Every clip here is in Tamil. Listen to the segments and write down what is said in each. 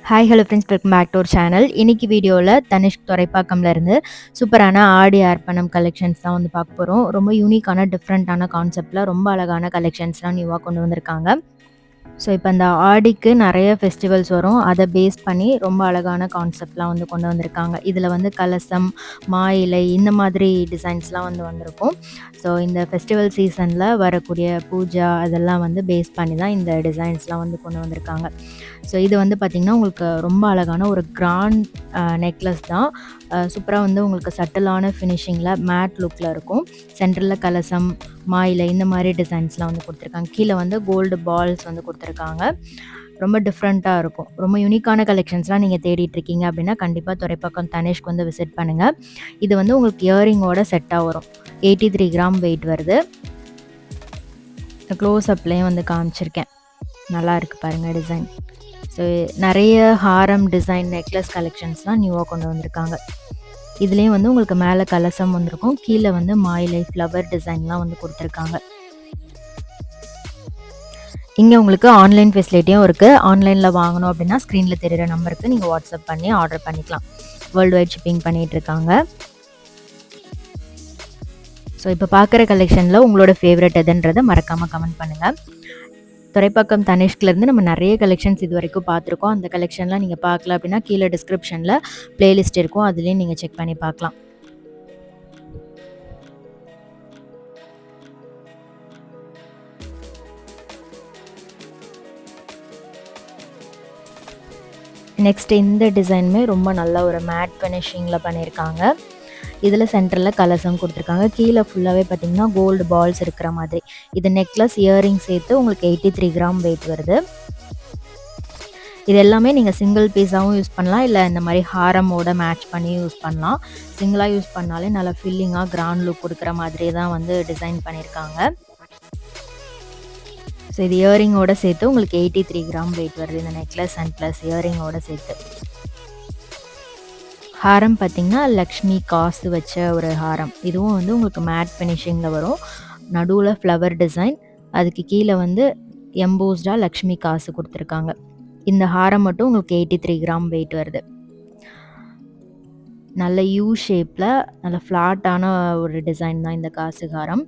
Hi hello friends, welcome back to our channel. இன்னைக்கு வீடியோவில் தனிஷ்க் துறைப்பாக்கம்ல இருந்து சூப்பரான ஆடி அர்ப்பணம் கலெக்ஷன்ஸ் தான் வந்து பார்க்க போகிறோம். ரொம்ப யூனிக்கான டிஃப்ரெண்ட்டான கான்செப்டில் ரொம்ப அழகான கலெக்ஷன்ஸ்லாம் நியூவாக கொண்டு வந்திருக்காங்க. ஸோ இப்போ இந்த ஆடிக்கு நிறைய ஃபெஸ்டிவல்ஸ் வரும். அதை பேஸ் பண்ணி ரொம்ப அழகான கான்செப்ட்லாம் வந்து கொண்டு வந்திருக்காங்க. இதில் வந்து கலசம், மா இலை இந்த மாதிரி டிசைன்ஸ்லாம் வந்து வந்திருக்கும். ஸோ இந்த ஃபெஸ்டிவல் சீசனில் வரக்கூடிய பூஜா அதெல்லாம் வந்து பேஸ் பண்ணி தான் இந்த டிசைன்ஸ்லாம் வந்து கொண்டு வந்திருக்காங்க. ஸோ இது வந்து பார்த்திங்கன்னா உங்களுக்கு ரொம்ப அழகான ஒரு கிராண்ட் நெக்லஸ் தான். சூப்பராக வந்து உங்களுக்கு சட்டிலான ஃபினிஷிங்கில் மேட் லுக்கில் இருக்கும். சென்டரில் கலசம், மாயிலை இந்த மாதிரி டிசைன்ஸ்லாம் வந்து கொடுத்துருக்காங்க. கீழே வந்து கோல்டு பால்ஸ் வந்து கொடுத்துருக்காங்க. ரொம்ப டிஃப்ரெண்ட்டாக இருக்கும். ரொம்ப யூனிக்கான கலெக்ஷன்ஸ்லாம் நீங்கள் தேடிட்டுருக்கீங்க அப்படின்னா கண்டிப்பாக துறைப்பாக்கம் தனிஷ்க்கு வந்து விசிட் பண்ணுங்கள். இது வந்து உங்களுக்கு இயரிங்கோட செட்டாக வரும். 83 கிராம் வெயிட் வருது. க்ளோஸ் அப்லேயும் வந்து காமிச்சிருக்கேன். நல்லா இருக்குது பாருங்கள் டிசைன். ஸோ நிறைய ஹாரம் டிசைன் நெக்லஸ் கலெக்ஷன்ஸ்லாம் நியூவாக கொண்டு வந்திருக்காங்க. இதுலேயும் வந்து உங்களுக்கு மேலே கலசம் வந்திருக்கும், கீழே வந்து மாயிலை ஃப்ளவர் டிசைன்லாம் வந்து கொடுத்துருக்காங்க. இங்கே உங்களுக்கு ஆன்லைன் ஃபெசிலிட்டியும் இருக்குது. ஆன்லைனில் வாங்கணும் அப்படின்னா ஸ்க்ரீனில் தெரிகிற நம்பருக்கு நீங்கள் வாட்ஸ்அப் பண்ணி ஆர்டர் பண்ணிக்கலாம். வேர்ல்டு வைட் ஷிப்பிங் பண்ணிகிட்ருக்காங்க. ஸோ இப்போ பார்க்குற கலெக்ஷனில் உங்களோட ஃபேவரட் எதுன்றதை மறக்காமல் கமெண்ட் பண்ணுங்கள். துறைப்பாக்கம் தனிஷ்க்லேருந்து நம்ம நிறைய கலெக்ஷன்ஸ் இது வரைக்கும் பார்த்துருக்கோம். அந்த கலெக்ஷன்லாம் நீங்கள் பார்க்கல அப்படின்னா கீழே டிஸ்கிரிப்ஷனில் ப்ளேலிஸ்ட் இருக்கும், அதுலேயும் நீங்கள் செக் பண்ணி பார்க்கலாம். நெக்ஸ்ட் இந்த டிசைனுமே ரொம்ப நல்ல ஒரு மேட் ஃபினிஷிங்கில் பண்ணியிருக்காங்க. இதில் சென்டரில் கலசம் கொடுத்துருக்காங்க. கீழே ஃபுல்லாகவே பார்த்திங்கன்னா கோல்டு பால்ஸ் இருக்கிற மாதிரி. இது நெக்லஸ் இயரிங் சேர்த்து உங்களுக்கு 83 கிராம் வெயிட் வருது. இது எல்லாமே நீங்கள் சிங்கிள் பீஸாகவும் யூஸ் பண்ணலாம், இல்லை இந்த மாதிரி ஹாரமோட மேட்ச் பண்ணி யூஸ் பண்ணலாம். சிங்கிளாக யூஸ் பண்ணாலே நல்லா ஃபில்லிங்காக கிராண்ட் லுக் கொடுக்குற மாதிரி தான் வந்து டிசைன் பண்ணியிருக்காங்க. ஸோ இது இயரிங்கோட சேர்த்து உங்களுக்கு 83 கிராம் வெயிட் வருது. இந்த நெக்லஸ் அண்ட் ப்ளஸ் இயரிங்கோட சேர்த்து. ஹாரம் பார்த்திங்கன்னா லக்ஷ்மி காசு வச்ச ஒரு ஹாரம். இதுவும் வந்து உங்களுக்கு மேட் ஃபினிஷிங்கில் வரும். நடுவில் ஃப்ளவர் டிசைன், அதுக்கு கீழே வந்து எம்போஸ்டாக லக்ஷ்மி காசு கொடுத்துருக்காங்க. இந்த ஹாரம் மட்டும் உங்களுக்கு 83 கிராம் வெயிட் வருது. நல்ல யூ ஷேப்பில் நல்ல ஃப்ளாட்டான ஒரு டிசைன் தான் இந்த காசு ஹாரம்.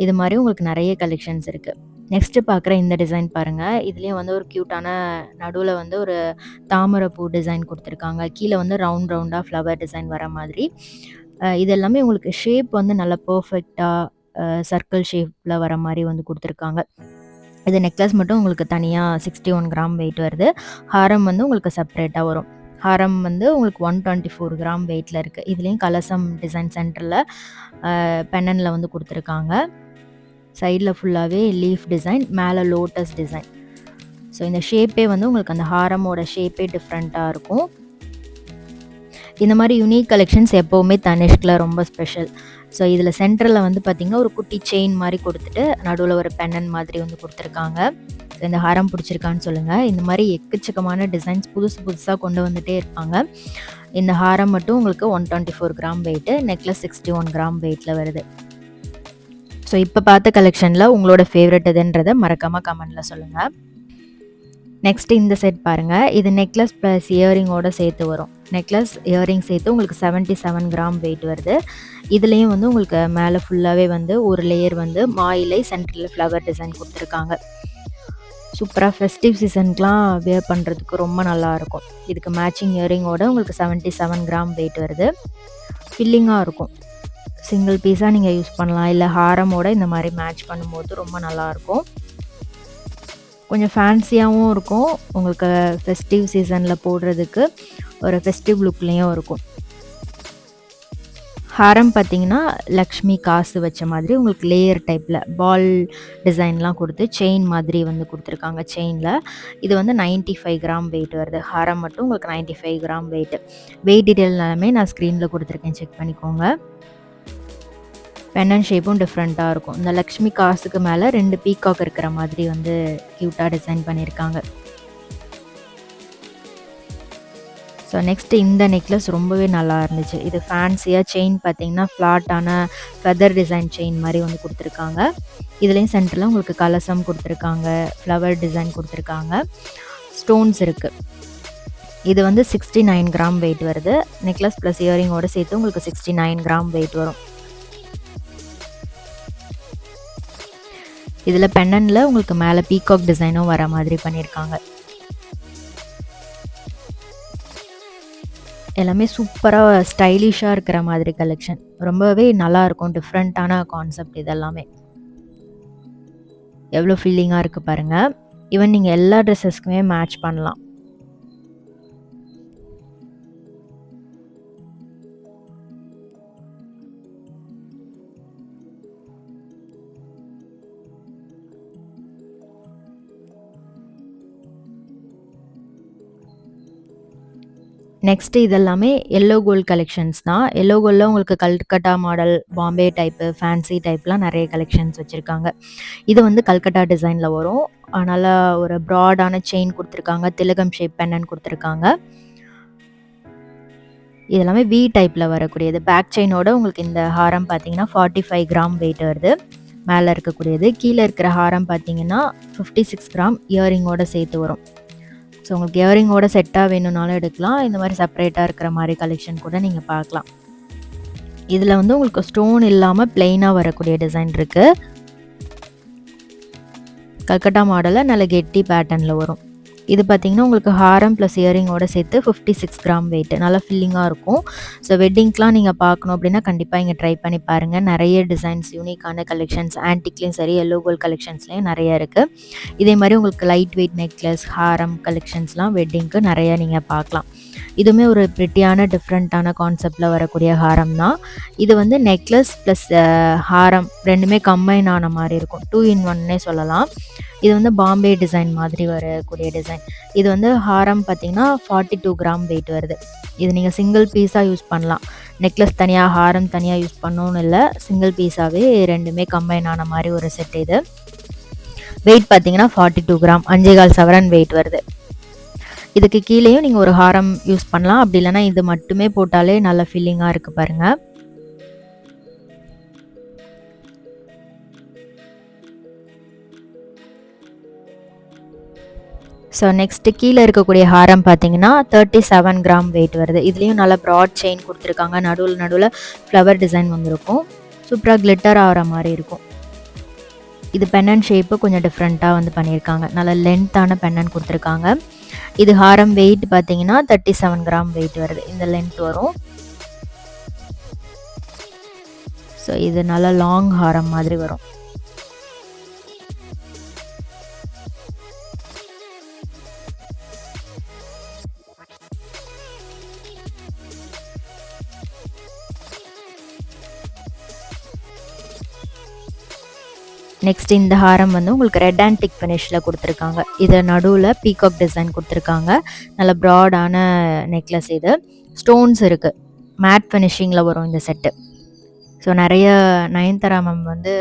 இது மாதிரி உங்களுக்கு நிறைய கலெக்ஷன்ஸ் இருக்குது. நெக்ஸ்ட்டு பார்க்குற இந்த டிசைன் பாருங்கள். இதுலேயும் வந்து ஒரு க்யூட்டான நடுவில் வந்து ஒரு தாமரைப்பூ டிசைன் கொடுத்துருக்காங்க. கீழே வந்து ரவுண்டாக ஃப்ளவர் டிசைன் வர மாதிரி. இது எல்லாமே உங்களுக்கு ஷேப் வந்து நல்லா பர்ஃபெக்டாக சர்க்கிள் ஷேப்பில் வர மாதிரி வந்து கொடுத்துருக்காங்க. இது நெக்லஸ் மட்டும் உங்களுக்கு தனியாக 61 கிராம் வெயிட் வருது. ஹாரம் வந்து உங்களுக்கு செப்ரேட்டாக வரும். ஹாரம் வந்து உங்களுக்கு 124 கிராம் வெயிட்டில் இருக்குது. இதுலேயும் கலசம் டிசைன் சென்டரில் பென்னனில் வந்து கொடுத்துருக்காங்க. சைடில் ஃபுல்லாகவே லீஃப் டிசைன், மேலே லோட்டஸ் டிசைன். ஸோ இந்த ஷேப்பே வந்து உங்களுக்கு அந்த ஹாரமோட ஷேப்பே டிஃப்ரெண்ட்டாக இருக்கும். இந்த மாதிரி யூனிக் கலெக்ஷன்ஸ் எப்போவுமே தனிஷ்கில் ரொம்ப ஸ்பெஷல். ஸோ இதில் சென்டரில் வந்து பார்த்திங்கன்னா ஒரு குட்டி செயின் மாதிரி கொடுத்துட்டு நடுவில் ஒரு பென்னன் மாதிரி வந்து கொடுத்துருக்காங்க. ஸோ இந்த ஹாரம் பிடிச்சிருக்கான்னு சொல்லுங்கள். இந்த மாதிரி எக்கச்சக்கமான டிசைன்ஸ் புதுசாக கொண்டு வந்துகிட்டே இருப்பாங்க. இந்த ஹாரம் மட்டும் உங்களுக்கு 124 கிராம் வெயிட்டு, நெக்லஸ் 61 கிராம் வெயிட்டில் வருது. ஸோ இப்போ பார்த்த கலெக்ஷனில் உங்களோட ஃபேவரட் எதுன்றதை மறக்காமல் கமெண்டில் சொல்லுங்கள். நெக்ஸ்ட்டு இந்த செட் பாருங்கள். இது நெக்லஸ் ப்ளஸ் இயரிங்கோடு சேர்த்து வரும். நெக்லஸ் இயரிங் சேர்த்து உங்களுக்கு 77 கிராம் வெயிட் வருது. இதுலேயும் வந்து உங்களுக்கு மேலே ஃபுல்லாகவே வந்து ஒரு லேயர் வந்து மாயிலை சென்டரில் ஃப்ளவர் டிசைன் கொடுத்துருக்காங்க. சூப்பராக ஃபெஸ்டிவ் சீசனுக்குலாம் வியர் பண்ணுறதுக்கு ரொம்ப நல்லாயிருக்கும். இதுக்கு மேட்சிங் இயரிங்கோட உங்களுக்கு 77 கிராம் வெயிட் வருது. ஃபில்லிங்காக இருக்கும். சிங்கிள் பீஸாக நீங்கள் யூஸ் பண்ணலாம், இல்லை ஹாரமோட இந்த மாதிரி மேட்ச் பண்ணும்போது ரொம்ப நல்லாயிருக்கும். கொஞ்சம் ஃபேன்சியாகவும் இருக்கும். உங்களுக்கு ஃபெஸ்டிவ் சீசனில் போடுறதுக்கு ஒரு ஃபெஸ்டிவ் லுக்லேயும் இருக்கும். ஹாரம் பார்த்திங்கன்னா லக்ஷ்மி காசு வச்ச மாதிரி உங்களுக்கு லேயர் டைப்பில் பால் டிசைன்லாம் கொடுத்து செயின் மாதிரி வந்து கொடுத்துருக்காங்க. செயினில் இது வந்து 95 கிராம் வெயிட் வருது. ஹாரம் மட்டும் உங்களுக்கு 95 கிராம் வெயிட்டு. வெயிட் டீட்டெயில் எல்லாமே நான் ஸ்க்ரீனில் கொடுத்துருக்கேன், செக் பண்ணிக்கோங்க. பென்னன் ஷேப்பும் டிஃப்ரெண்ட்டாக இருக்கும். இந்த லக்ஷ்மி காசுக்கு மேலே 2 பீகாக் இருக்கிற மாதிரி வந்து க்யூட்டாக டிசைன் பண்ணியிருக்காங்க. ஸோ நெக்ஸ்ட்டு இந்த நெக்லஸ் ரொம்பவே நல்லா இருந்துச்சு. இது ஃபேன்சியாக செயின் பார்த்திங்கன்னா ஃப்ளாட்டான ஃபெதர் டிசைன் செயின் மாதிரி வந்து கொடுத்துருக்காங்க. இதுலேயும் சென்டரில் உங்களுக்கு கலசம் கொடுத்துருக்காங்க, ஃப்ளவர் டிசைன் கொடுத்துருக்காங்க, ஸ்டோன்ஸ் இருக்குது. இது வந்து 69 கிராம் வெயிட் வருது. நெக்லஸ் ப்ளஸ் இயரிங்கோட சேர்த்து உங்களுக்கு 69 கிராம் வெயிட் வரும். இதில் பெண்டன்ட்ல உங்களுக்கு மேலே பீகாக் டிசைனும் வர மாதிரி பண்ணியிருக்காங்க. எல்லாமே சூப்பராக ஸ்டைலிஷாக இருக்கிற மாதிரி கலெக்ஷன். ரொம்பவே நல்லாயிருக்கும். டிஃப்ரெண்ட்டான கான்செப்ட் இதெல்லாமே. எவ்வளோ ஃபீலிங்காக இருக்குது பாருங்கள். ஈவன் நீங்கள் எல்லா ட்ரெஸ்ஸஸ்க்குமே மேட்ச் பண்ணலாம். நெக்ஸ்ட்டு இதெல்லாமே எல்லோ கோல்ட் கலெக்ஷன்ஸ் தான். எல்லோ கோல்டில் உங்களுக்கு Calcutta model, Bombay type, fancy டைப்லாம் நிறைய கலெக்ஷன்ஸ் வச்சுருக்காங்க. இது வந்து கல்கட்டா டிசைனில் வரும். அதனால் ஒரு ப்ராடான செயின் கொடுத்துருக்காங்க. திலகம் ஷேப் பெண்ணன் கொடுத்துருக்காங்க. இதெல்லாமே வி டைப்பில் வரக்கூடியது. பேக் செயினோட உங்களுக்கு இந்த ஹாரம் பார்த்தீங்கன்னா 45 கிராம் வெயிட் வருது. மேலே இருக்கக்கூடியது. கீழே இருக்கிற ஹாரம் பார்த்தீங்கன்னா 56 கிராம் இயரிங்கோட சேர்த்து வரும். ஸோ உங்களுக்கு இயரிங்கோட செட்டாக வேணும்னாலும் எடுக்கலாம். இந்த மாதிரி செப்பரேட்டாக இருக்கிற மாதிரி கலெக்ஷன் கூட நீங்கள் பார்க்கலாம். இதில் வந்து உங்களுக்கு ஸ்டோன் இல்லாமல் பிளெயினாக வரக்கூடிய டிசைன் இருக்குது. கல்கட்டா மாடலில் நல்ல கெட்டி பேட்டர்னில் வரும். இது பார்த்திங்கன்னா உங்களுக்கு ஹாரம் ப்ளஸ் இயரிங்கோட சேர்த்து 56 கிராம் வெயிட்டு. நல்லா ஃபில்லிங்காக இருக்கும். ஸோ வெட்டிங்க்கெலாம் நீங்கள் பார்க்கணும் அப்படின்னா கண்டிப்பாக இங்கே ட்ரை பண்ணி பாருங்கள். நிறைய டிசைன்ஸ், யூனிக்கான கலெக்ஷன்ஸ், ஆன்டிக்லேயும் சரி, எல்லோ கோல்ட் கலெக்ஷன்ஸ்லேயும் நிறைய இருக்குது. இதே மாதிரி உங்களுக்கு லைட் வெயிட் நெக்லஸ், ஹாரம் கலெக்ஷன்ஸ்லாம் வெட்டிங்க்கு நிறைய நீங்கள் பார்க்கலாம். இதுவுமே ஒரு ப்ரிட்டியான டிஃப்ரெண்ட்டான கான்செப்டில் வரக்கூடிய ஹாரம் தான். இது வந்து நெக்லஸ் ப்ளஸ் ஹாரம் ரெண்டுமே கம்பைன் ஆன மாதிரி இருக்கும். 2 in 1னே சொல்லலாம். இது வந்து பாம்பே டிசைன் மாதிரி வரக்கூடிய டிசைன். இது வந்து ஹாரம் பார்த்திங்கன்னா 42 கிராம் வெயிட் வருது. இது நீங்கள் சிங்கிள் பீஸாக யூஸ் பண்ணலாம். நெக்லஸ் தனியாக, ஹாரம் தனியாக யூஸ் பண்ணணும்னு இல்லை. சிங்கிள் பீஸாகவே ரெண்டுமே கம்பைன் ஆன மாதிரி ஒரு செட். இது வெயிட் பார்த்திங்கன்னா 42 கிராம், 5.25 சவரன் வெயிட் வருது. இதுக்கு கீழேயும் நீங்கள் ஒரு ஹாரம் யூஸ் பண்ணலாம். அப்படி இல்லைனா இது மட்டுமே போட்டாலே நல்ல ஃபீலிங்காக இருக்குது பாருங்கள். ஸோ நெக்ஸ்ட்டு கீழே இருக்கக்கூடிய ஹாரம் பார்த்தீங்கன்னா 37 கிராம் வெயிட் வருது. இதுலேயும் நல்ல ப்ராட் செயின் கொடுத்துருக்காங்க. நடுவில் ஃப்ளவர் டிசைன் வந்துருக்கும். சூப்பராக கிளிட்டர் ஆகிற மாதிரி இருக்கும். இது பெண்ணன் ஷேப்பு கொஞ்சம் டிஃப்ரெண்ட்டாக வந்து பண்ணியிருக்காங்க. நல்ல லென்த்தான பெண்ணன் கொடுத்துருக்காங்க. இது ஹாரம் வெயிட் பார்த்தீங்கன்னா 37 கிராம் வெயிட் வருது. இந்த லென்த் வரும். ஸோ இது நல்லா லாங் ஹாரம் மாதிரி வரும். நெக்ஸ்ட் இந்த ஹாரம் வந்து உங்களுக்கு ரெட் ஆன்டிக் ஃபினிஷில் கொடுத்துருக்காங்க. இதை நடுவில் பீகாக் டிசைன் கொடுத்துருக்காங்க. நல்ல ப்ராடான நெக்லஸ். இது ஸ்டோன்ஸ் இருக்குது. மேட் ஃபினிஷிங்கில் வரும் இந்த செட்டு. ஸோ நிறைய நயன்தாரா மேம் வந்து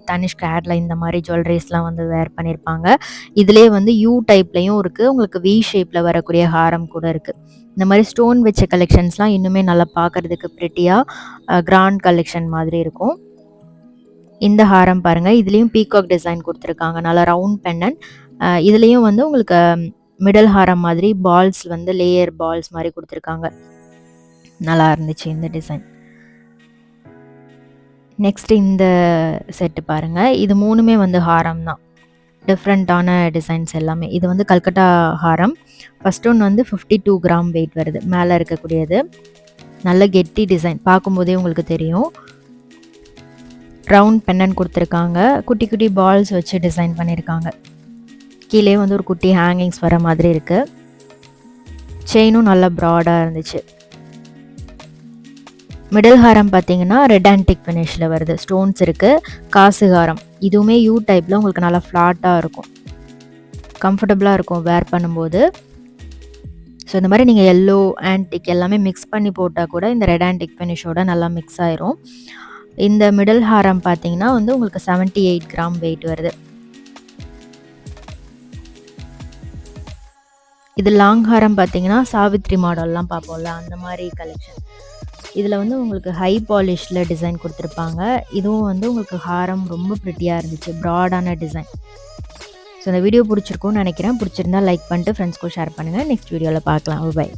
தனிஷ்க் ஆடில் இந்த மாதிரி ஜுவல்லரிஸ்லாம் வந்து வேர் பண்ணியிருப்பாங்க. இதிலே வந்து யூ டைப்லையும் இருக்குது. உங்களுக்கு வி ஷேப்பில் வரக்கூடிய ஹாரம் கூட இருக்குது. இந்த மாதிரி ஸ்டோன் வச்ச கலெக்ஷன்ஸ்லாம் இன்னுமே நல்லா பார்க்குறதுக்கு ப்ரிட்டியாக கிராண்ட் கலெக்ஷன் மாதிரி இருக்கும். இந்த ஹாரம் பாருங்கள். இதுலேயும் பீகாக் டிசைன் கொடுத்துருக்காங்க. நல்லா ரவுண்ட் பெண்ணன். இதுலேயும் வந்து உங்களுக்கு மிடல் ஹாரம் மாதிரி பால்ஸ் வந்து லேயர் பால்ஸ் மாதிரி கொடுத்துருக்காங்க. நல்லா இருந்துச்சு இந்த டிசைன். நெக்ஸ்ட் இந்த செட்டு பாருங்கள். இது மூணுமே வந்து ஹாரம் தான். டிஃப்ரெண்ட்டான டிசைன்ஸ் எல்லாமே. இது வந்து கல்கட்டா ஹாரம். ஃபர்ஸ்ட் ஒன் வந்து 52 கிராம் வெயிட் வருது. மேலே இருக்கக்கூடியது நல்ல கெட்டி டிசைன். பார்க்கும்போதே உங்களுக்கு தெரியும். ரவுண்ட் பெண்ணன் கொடுத்துருக்காங்க. குட்டி குட்டி பால்ஸ் வச்சு டிசைன் பண்ணியிருக்காங்க. கீழே வந்து ஒரு குட்டி ஹேங்கிங்ஸ் வர மாதிரி இருக்குது. செயினும் நல்லா ப்ராடாக இருந்துச்சு. மிடில் ஹாரம் பார்த்தீங்கன்னா ரெட் ஆன்டிக் ஃபினிஷில் வருது. ஸ்டோன்ஸ் இருக்குது. காசு ஹாரம். இதுவுமே யூ டைப்பில் உங்களுக்கு நல்லா ஃப்ளாட்டாக இருக்கும். கம்ஃபர்டபுளாக இருக்கும் வேர் பண்ணும்போது. ஸோ இந்த மாதிரி நீங்கள் எல்லோ ஆன்டிக் எல்லாமே மிக்ஸ் பண்ணி போட்டால் கூட இந்த ரெட் ஆன்டிக் ஃபினிஷோட நல்லா மிக்ஸ் ஆயிரும். இந்த மிடில் ஹாரம் பார்த்தீங்கன்னா வந்து உங்களுக்கு 78 கிராம் வெயிட் வருது. இது லாங் ஹாரம் பார்த்தீங்கன்னா சாவித்ரி மாடல்லாம் பார்ப்போம்ல, அந்த மாதிரி கலெக்ஷன். இதில் வந்து உங்களுக்கு ஹை பாலிஷில் டிசைன் கொடுத்துருப்பாங்க. இதுவும் வந்து உங்களுக்கு ஹாரம் ரொம்ப ப்ரிட்டியாக இருந்துச்சு. ப்ராடான டிசைன். ஸோ இந்த வீடியோ பிடிச்சிருக்கும்னு நினைக்கிறேன். பிடிச்சிருந்தா லைக் பண்ணிட்டு ஃப்ரெண்ட்ஸ்க்கும் ஷேர் பண்ணுங்கள். நெக்ஸ்ட் வீடியோவில் பார்க்கலாம். பை.